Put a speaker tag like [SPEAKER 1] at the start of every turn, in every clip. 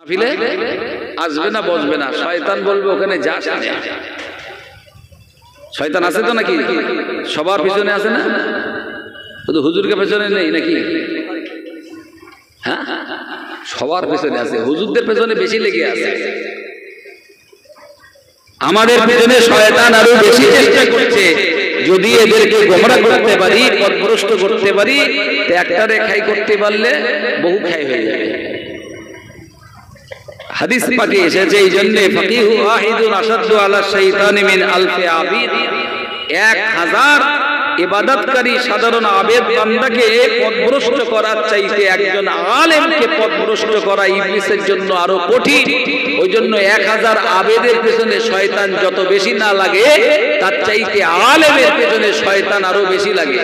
[SPEAKER 1] মাহফিলে আসবে না, বসবে না, শয়তান বলবে ওখানে যাস না। শয়তান আছে তো নাকি? সবার পিছনে আছে না? শুধু হুজুরকে পেছনে নেই নাকি? হ্যাঁ, সবার পেছনে আছে, হুজুরদের পেছনে বেশি লেগে আছে। আমাদের পেছনে শয়তান আরো বেশি চেষ্টা করছে, যদি এদেরকে গোমরা করতে পারি, পথভ্রষ্ট করতে পারি, তো একটা রেখাই করতে পারলে বহু খাই হয়ে যাবে। হাদিস পাকে এসেছে এই জন্য ফাকিহু ওয়াহিদুন আশাদ্দু আলা শাইতানি মিন আলফি আবিদ, 1000 ইবাদতকারী সাধারণ আবেদ বান্দাকে পথভ্রষ্ট করার চাইতে একজন আলেমকে পথভ্রষ্ট করা ইবলিসের জন্য আরো কঠিন। ওই জন্য 1000 আবেদের পেছনে শয়তান যত বেশি না লাগে, তার চাইতে আলেমের পেছনে শয়তান আরো বেশি লাগে।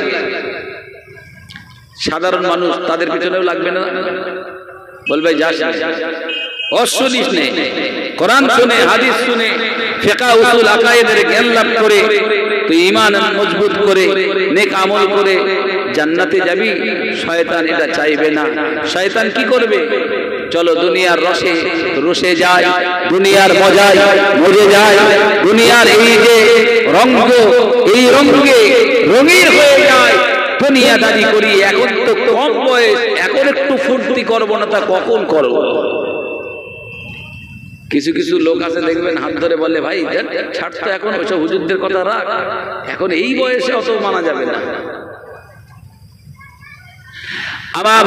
[SPEAKER 1] সাধারণ মানুষ তাদের পেছনেও লাগবে না, বলবে যাস অশুনিস নে, কোরআন শুনে, হাদিস শুনে, ফিকহ উসুল আকায়েদের জ্ঞান লাভ করে তুই ঈমান মজবুত করে নেক আমল করে জান্নাতে যাবি। শয়তান এটা চাইবে না। শয়তান কি করবে? চলো দুনিয়ার রসে রসে যায়, দুনিয়ার মজায় মজে যায়, দুনিয়ার এই যে রঙ্গ, এই রঙ্গে রঙিন হয়ে যায়। দুনিয়াদারি করি, এখন তো কম বয়স, এখন একটু ফুর্তি করবো না, তা কখন করবো? কিছু কিছু লোক আছে দেখবেন, হাত ধরে বলে ভাই ছাড় তো, এখন ওইসব হুজুরদের কথা রাখ, এখন এই বয়সে অত মানা যাবে না। আমার